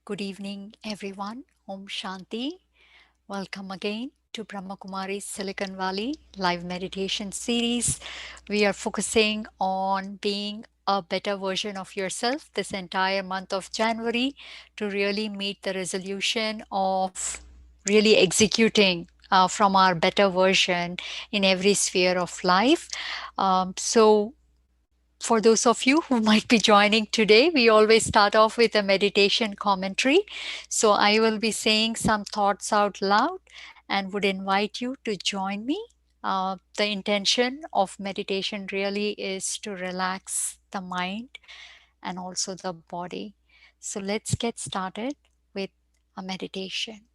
Good evening, everyone. Om Shanti. Welcome again to Brahma Kumaris Silicon Valley live meditation series. We are focusing on being a better version of yourself this entire month of January to really meet the resolution of really executing from our better version in every sphere of life. So for those of you who might be joining today, we always start off with a meditation commentary. So I will be saying some thoughts out loud and would invite you to join me. The intention of meditation really is to relax the mind and also the body. So let's get started with a meditation.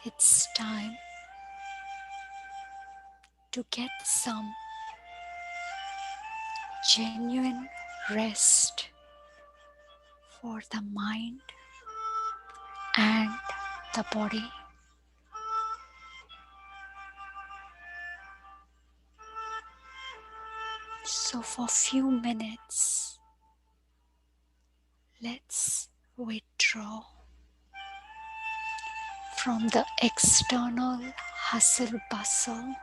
It's time to get some genuine rest for the mind and the body. So for a few minutes, let's withdraw from the external hustle bustle.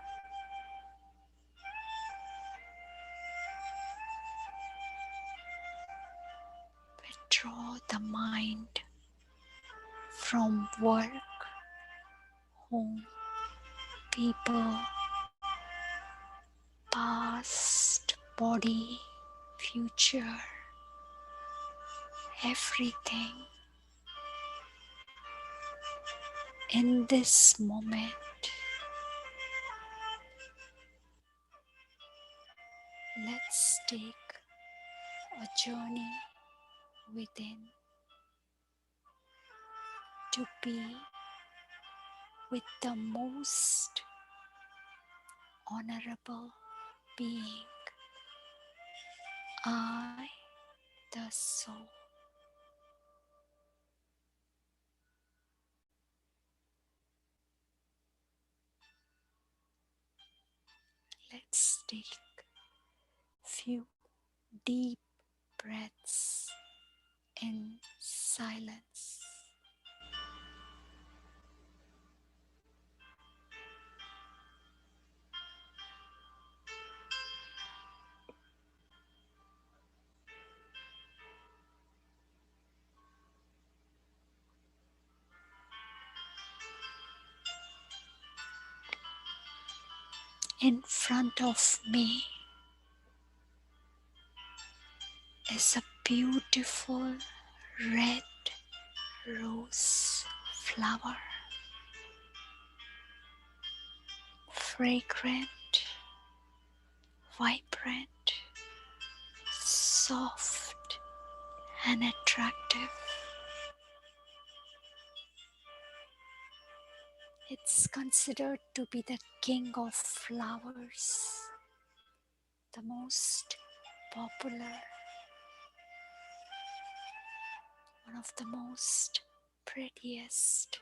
Withdraw the mind from work, home, people, past, body, future, everything. In this moment, let's take a journey within to be with the most honorable being, I, the soul. Let's take few deep breaths in silence. In front of me is a beautiful red rose flower, fragrant, vibrant, soft and attractive. It's considered to be the king of flowers, the most popular, one of the most prettiest.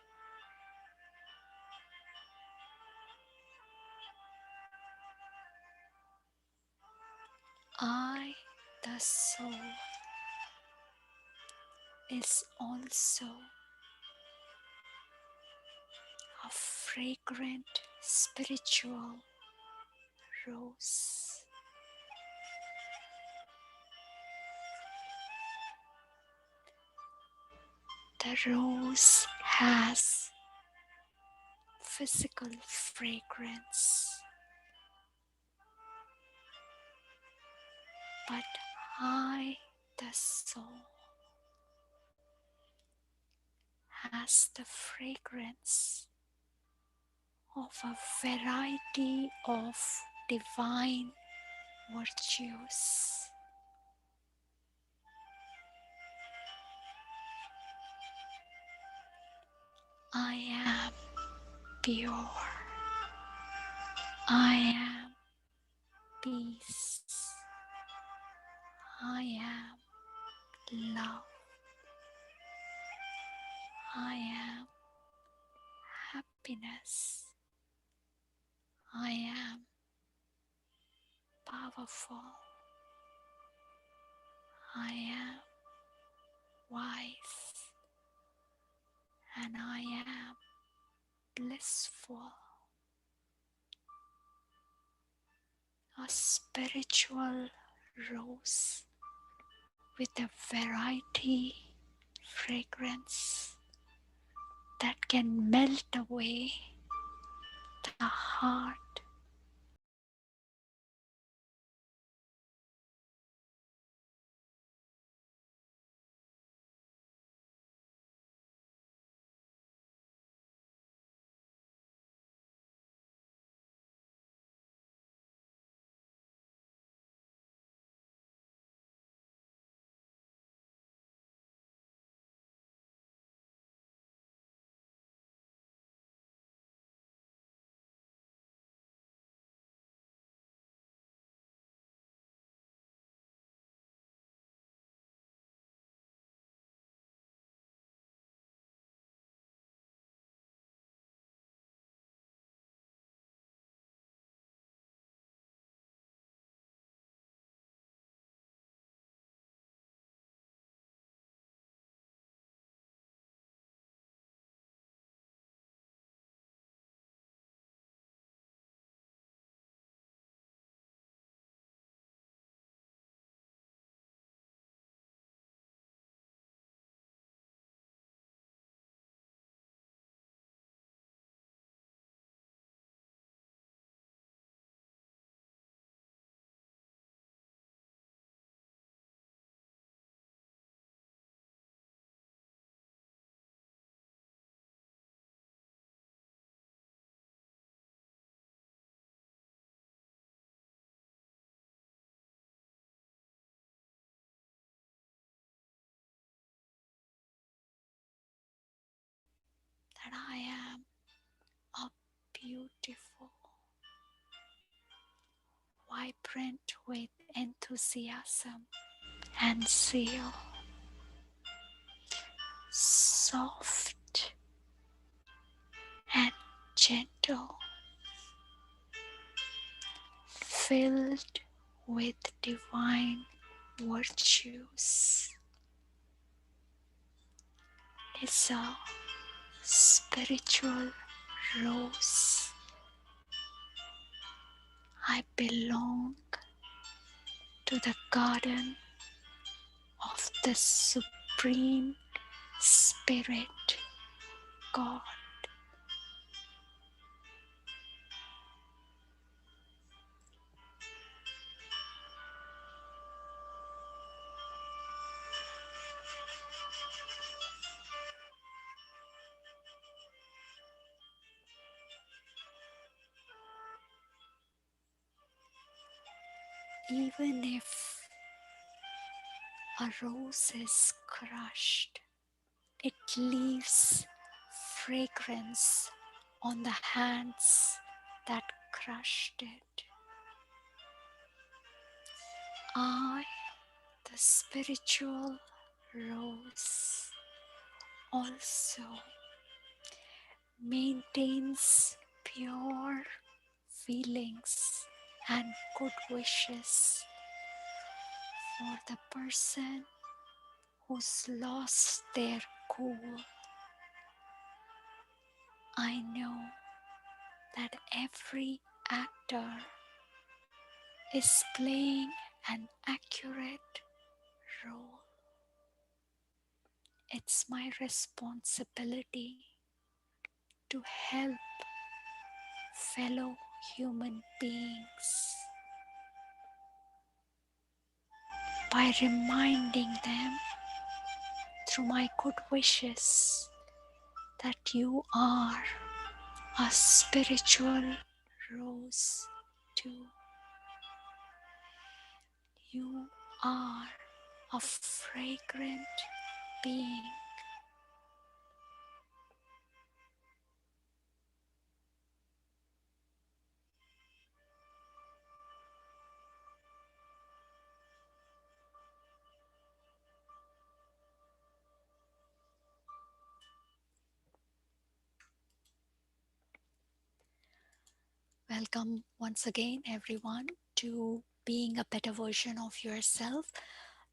I, the soul, is also a fragrant spiritual rose. The rose has physical fragrance, but I, the soul, has the fragrance of a variety of divine virtues. I am pure. I am peace. I am love. I am happiness. I am powerful. I am wise. And I am blissful. A spiritual rose with a variety fragrance that can melt away the heart. That I am a beautiful, vibrant with enthusiasm and zeal, soft and gentle, filled with divine virtues, is a spiritual rose. I belong to the garden of the Supreme Spirit, God. Even if a rose is crushed, it leaves fragrance on the hands that crushed it. I, the spiritual rose, also maintains pure feelings and good wishes for the person who's lost their cool. I know that every actor is playing an accurate role. It's my responsibility to help fellow human beings by reminding them through my good wishes that you are a spiritual rose too. You are a fragrant being. Welcome once again, everyone, to being a better version of yourself.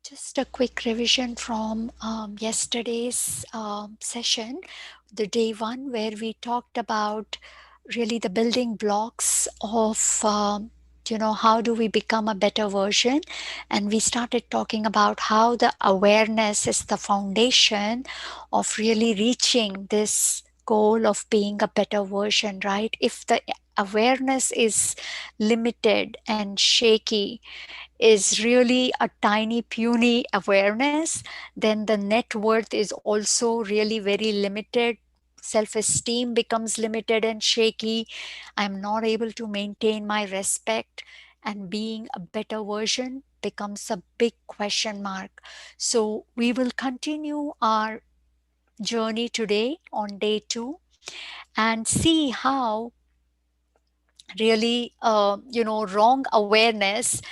Just a quick revision from yesterday's session, the day one, where we talked about really the building blocks of. How do we become a better version? And we started talking about how the awareness is the foundation of really reaching this goal of being a better version, right? If the awareness is limited and shaky, is really a tiny, puny awareness, then the net worth is also really very limited. Self esteem becomes limited and shaky. I'm not able to maintain my respect, and being a better version becomes a big question mark. So, we will continue our journey today on day two and see how really wrong awareness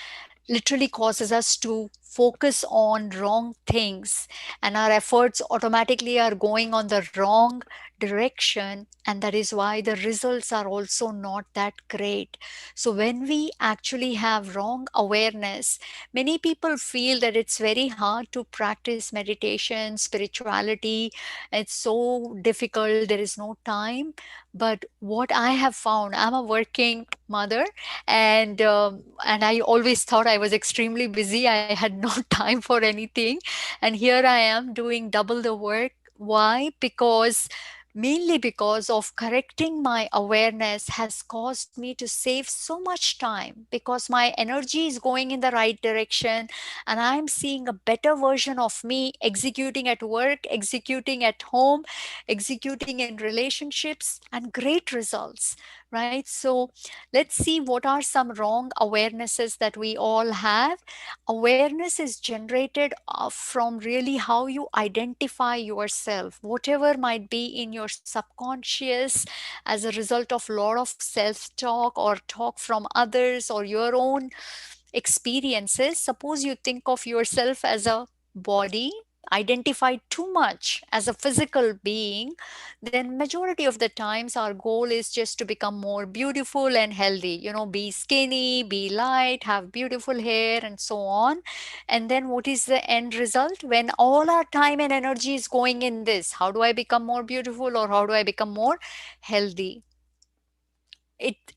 literally causes us to focus on wrong things, and our efforts automatically are going on the wrong direction, and that is why the results are also not that great. So when we actually have wrong awareness, many people feel that it's very hard to practice meditation, spirituality. It's so difficult, there is no time. But what I have found, I'm a working mother, and I always thought I was extremely busy. I had no time for anything, and here I am doing double the work. Why? Because mainly because of correcting my awareness has caused me to save so much time, because my energy is going in the right direction, and I'm seeing a better version of me executing at work, executing at home, executing in relationships, and great results, right? So let's see what are some wrong awarenesses that we all have. Awareness is generated from really how you identify yourself, whatever might be in your subconscious as a result of a lot of self talk or talk from others or your own experiences. Suppose you think of yourself as a body, identify too much as a physical being, then majority of the times our goal is just to become more beautiful and healthy, be skinny, be light, have beautiful hair, and so on. And then what is the end result when all our time and energy is going in this? How do I become more beautiful, or how do I become more healthy?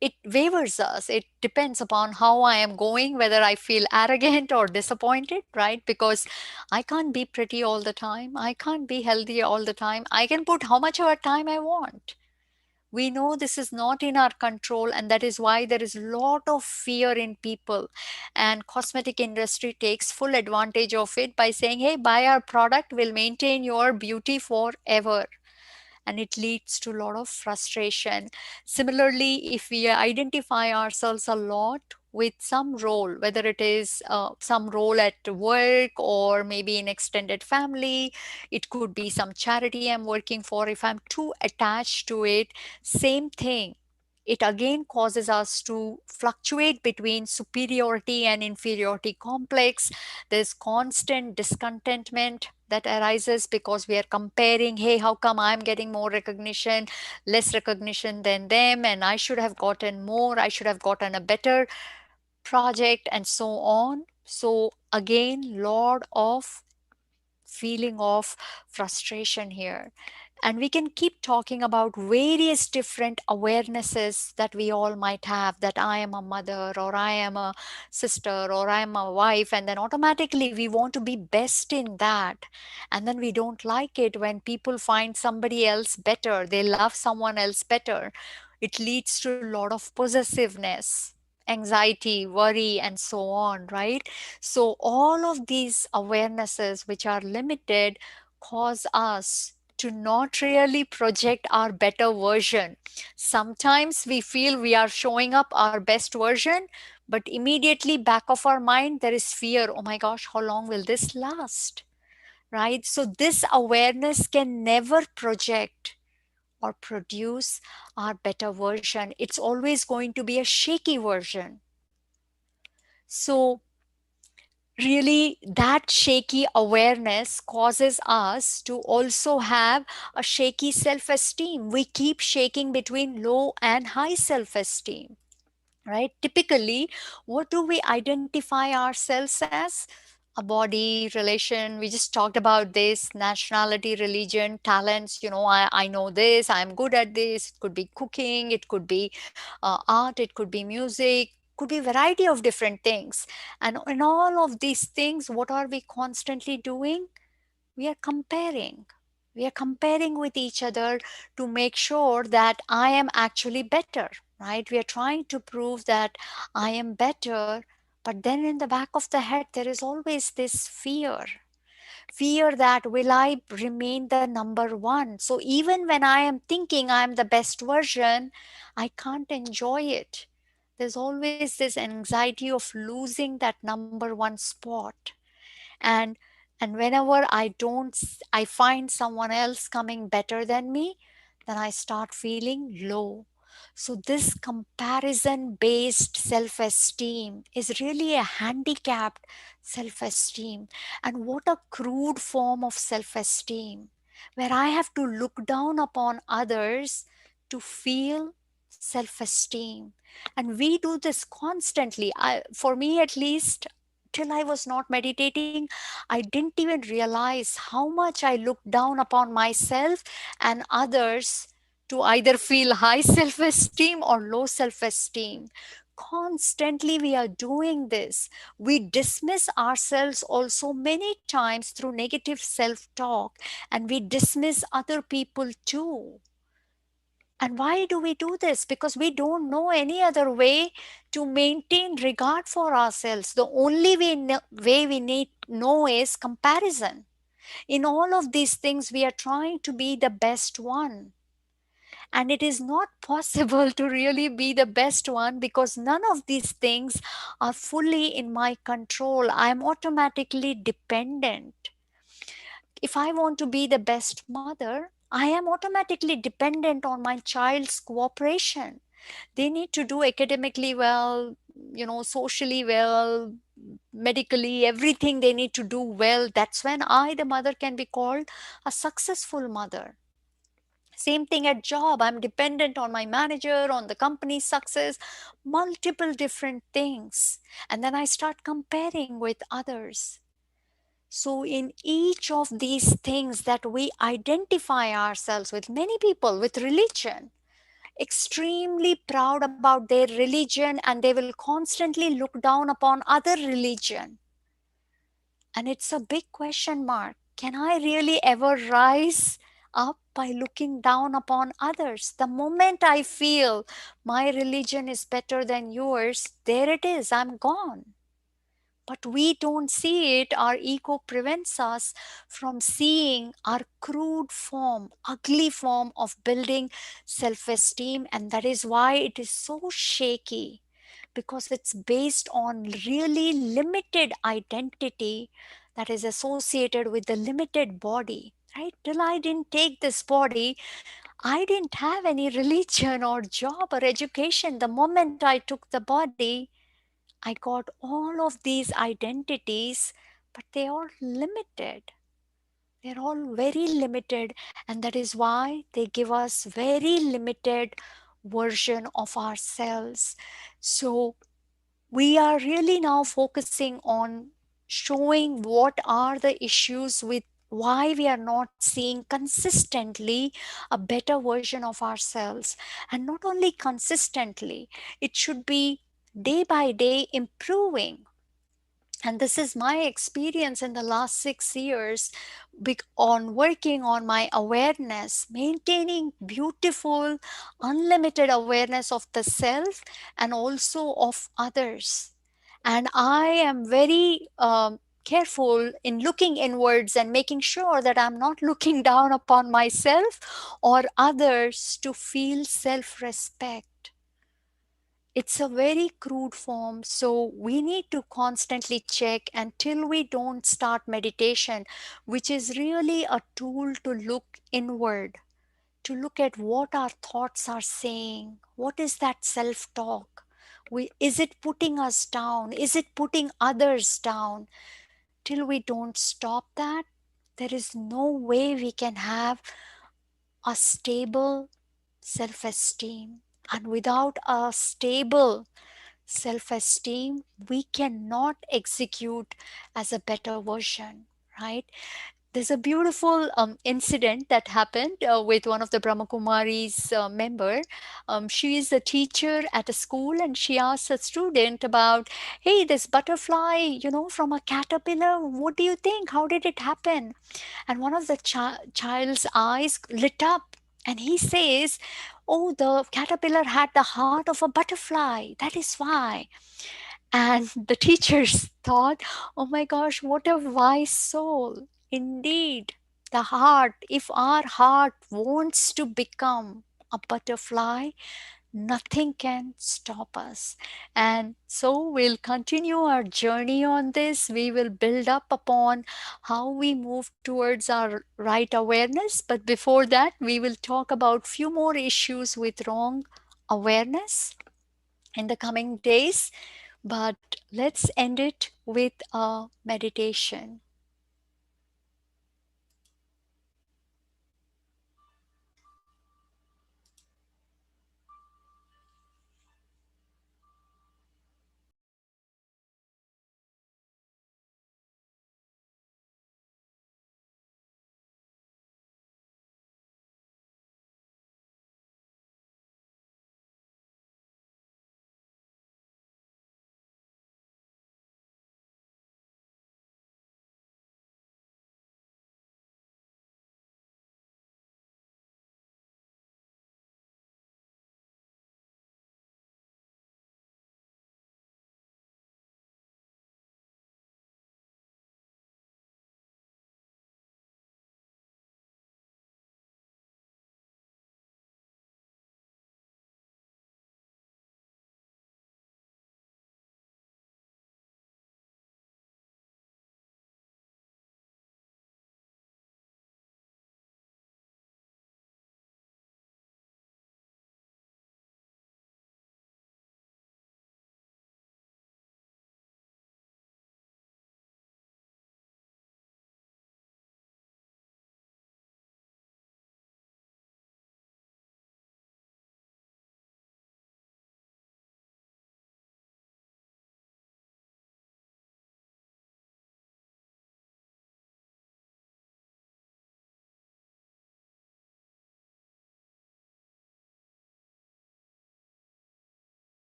It wavers us. It depends upon how I am going, whether I feel arrogant or disappointed, right? Because I can't be pretty all the time, I can't be healthy all the time. I can put how much of a time I want. We know this is not in our control, and that is why there is a lot of fear in people, and cosmetic industry takes full advantage of it by saying, hey, buy our product, will maintain your beauty forever, and it leads to a lot of frustration. Similarly, if we identify ourselves a lot with some role, whether it is some role at work or maybe in extended family, it could be some charity I'm working for. If I'm too attached to it, same thing. It again causes us to fluctuate between superiority and inferiority complex. There's constant discontentment that arises because we are comparing, hey, how come I'm getting more recognition, less recognition than them, and I should have gotten more, I should have gotten a better project, and so on. So again, lot of feeling of frustration here. And we can keep talking about various different awarenesses that we all might have, that I am a mother, or I am a sister, or I am a wife, and then automatically we want to be best in that. And then we don't like it when people find somebody else better, they love someone else better. It leads to a lot of possessiveness, anxiety, worry, and so on, right? So, all of these awarenesses, which are limited, cause us to not really project our better version. Sometimes we feel we are showing up our best version, but immediately back of our mind, there is fear. Oh my gosh, how long will this last? Right? So, this awareness can never project or produce our better version. It's always going to be a shaky version. So, really, that shaky awareness causes us to also have a shaky self esteem. We keep shaking between low and high self esteem. right? Typically, what do we identify ourselves as? A body, relation, we just talked about this, nationality, religion, talents. I know this, I'm good at this. It could be cooking, it could be art, it could be music, could be variety of different things. And in all of these things, what are we constantly doing? We are comparing. We are comparing with each other to make sure that I am actually better, right? We are trying to prove that I am better. But then in the back of the head, there is always this fear that will I remain the number one? So even when I am thinking I am the best version, I can't enjoy it. There's always this anxiety of losing that number one spot. and and whenever I find someone else coming better than me, then I start feeling low. So this comparison based self esteem is really a handicapped self esteem. And what a crude form of self esteem, where I have to look down upon others to feel self esteem. And we do this constantly. For me at least, till I was not meditating, I didn't even realize how much I looked down upon myself and others to either feel high self esteem or low self esteem. Constantly, we are doing this. We dismiss ourselves also many times through negative self talk, and we dismiss other people too. And why do we do this? Because we don't know any other way to maintain regard for ourselves. The only way we need know is comparison. In all of these things, we are trying to be the best one. And it is not possible to really be the best one because none of these things are fully in my control. I am automatically dependent. If I want to be the best mother, I am automatically dependent on my child's cooperation. They need to do academically well, socially well, medically, everything they need to do well. That's when I, the mother, can be called a successful mother. Same thing at job. I'm dependent on my manager, on the company's success, multiple different things. And then I start comparing with others. So, in each of these things that we identify ourselves with, many people with religion, extremely proud about their religion, and they will constantly look down upon other religion. And it's a big question mark. Can I really ever rise up by looking down upon others? The moment I feel my religion is better than yours, there it is, I'm gone. But we don't see it. Our ego prevents us from seeing our crude form, ugly form of building self esteem. And that is why it is so shaky, because it's based on really limited identity that is associated with the limited body. Right? Till I didn't take this body, I didn't have any religion or job or education. The moment I took the body, I got all of these identities, but they are limited. They're all very limited, and that is why they give us very limited version of ourselves. So we are really now focusing on showing what are the issues with why we are not seeing consistently a better version of ourselves. And not only consistently, it should be day by day improving. And this is my experience in the last 6 years, on working on my awareness, maintaining beautiful unlimited awareness of the self and also of others. And I am very careful in looking inwards and making sure that I'm not looking down upon myself or others to feel self respect. It's a very crude form, so we need to constantly check until we don't start meditation, which is really a tool to look inward, to look at what our thoughts are saying. What is that self talk? Is it putting us down? Is it putting others down? Till we don't stop that, there is no way we can have a stable self esteem. And without a stable self esteem, we cannot execute as a better version, right? There's a beautiful incident that happened with one of the Brahma Kumaris member. She is a teacher at a school, and she asks a student about, hey, this butterfly, from a caterpillar, what do you think? How did it happen? And one of the child's eyes lit up, and he says, oh, the caterpillar had the heart of a butterfly. That is why. And the teachers thought, oh my gosh, what a wise soul. Indeed, the heart, if our heart wants to become a butterfly, nothing can stop us. And so we'll continue our journey on this. We will build up upon how we move towards our right awareness. But before that, we will talk about few more issues with wrong awareness in the coming days. But let's end it with a meditation.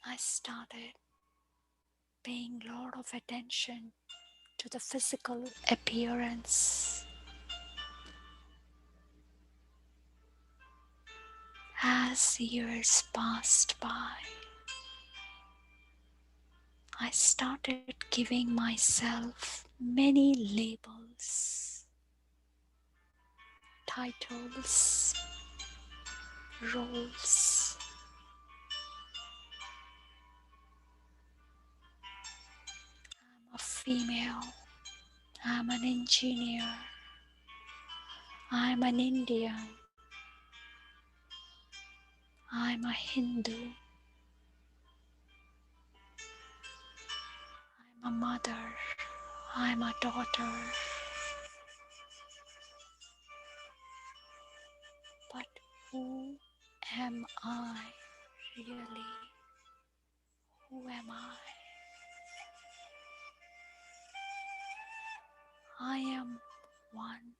I started paying a lot of attention to the physical appearance. As years passed by, I started giving myself many labels, titles, roles. I'm a female. I'm an engineer. I'm an Indian. I'm a Hindu. I'm a mother. I'm a daughter. But who am I really? Who am I? I am one.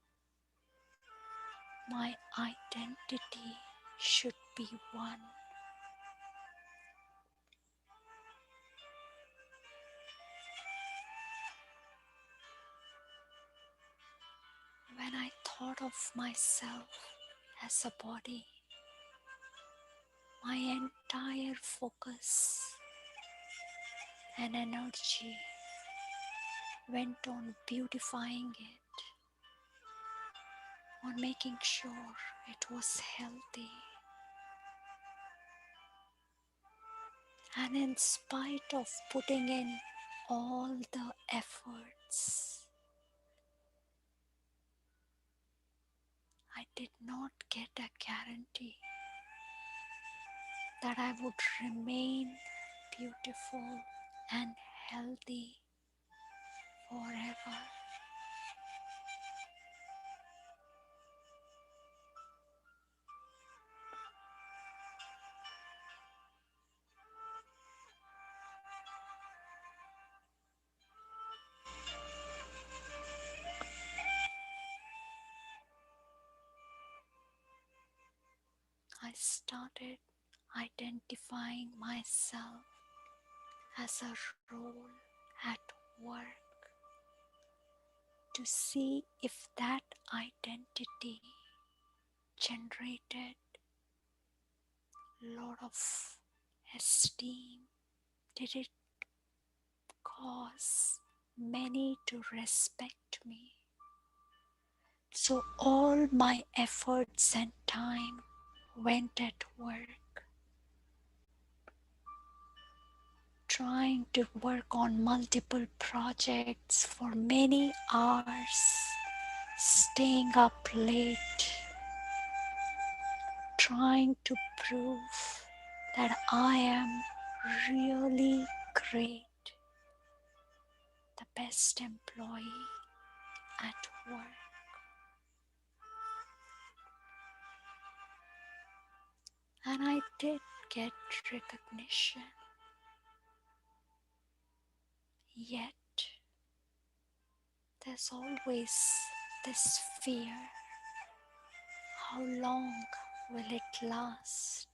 My identity should be one. When I thought of myself as a body, my entire focus and energy went on beautifying it, on making sure it was healthy. And in spite of putting in all the efforts, I did not get a guarantee that I would remain beautiful and healthy forever. I started identifying myself as a role at work to see if that identity generated a lot of esteem. Did it cause many to respect me? So all my efforts and time went at work, trying to work on multiple projects for many hours, staying up late, trying to prove that I am really great, the best employee at work. And I did get recognition, yet there's always this fear. How long will it last?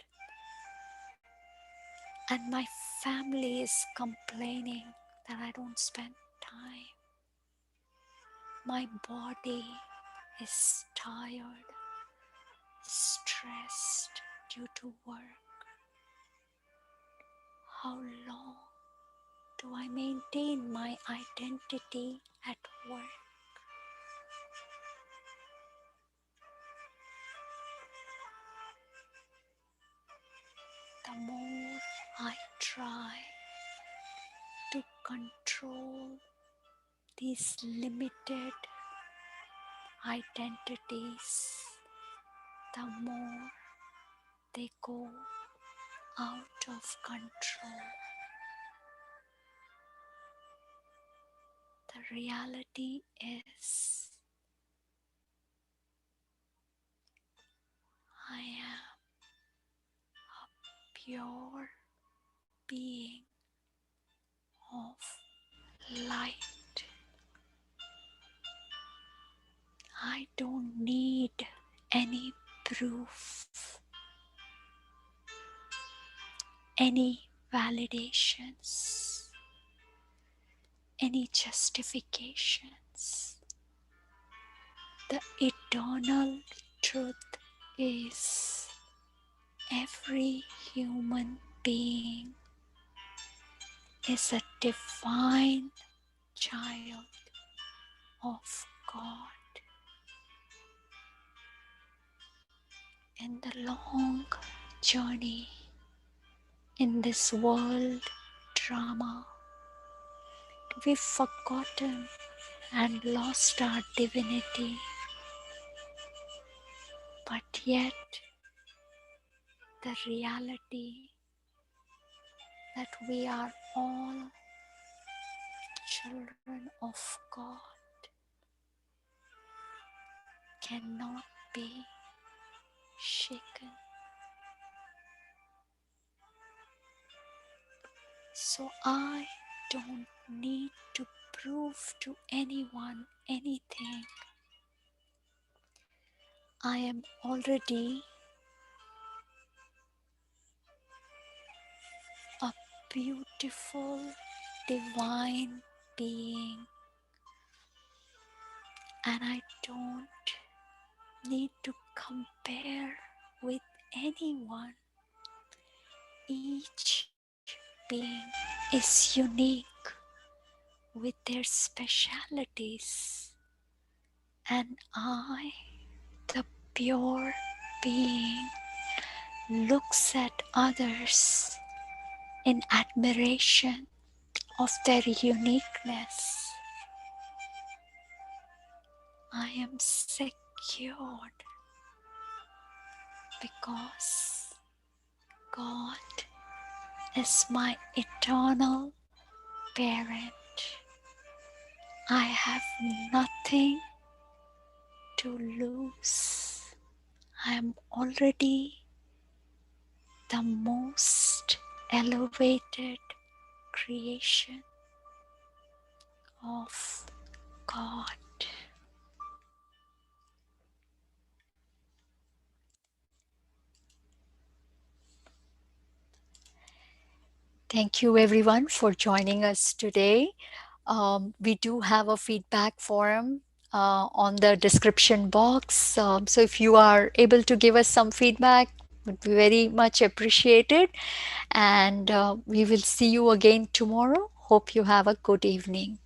And my family is complaining that I don't spend time. My body is tired, stressed due to work. How long do I maintain my identity at work? The more I try to control these limited identities, the more they go out of control. The reality is, I am a pure being of light. I don't need any proof, any validations, any justifications. The eternal truth is every human being is a divine child of God. In the long journey in this world drama, we've forgotten and lost our divinity, but yet the reality that we are all children of God cannot be shaken. So I don't need to prove to anyone anything. I am already a beautiful divine being, and I don't need to compare with anyone. Each being is unique with their specialities, and I, the pure being, looks at others in admiration of their uniqueness. I am secured because God is my eternal parent. I have nothing to lose. I am already the most elevated creation of God. Thank you everyone for joining us today. We do have a feedback form on the description box. So if you are able to give us some feedback, would be very much appreciated. And we will see you again tomorrow. Hope you have a good evening.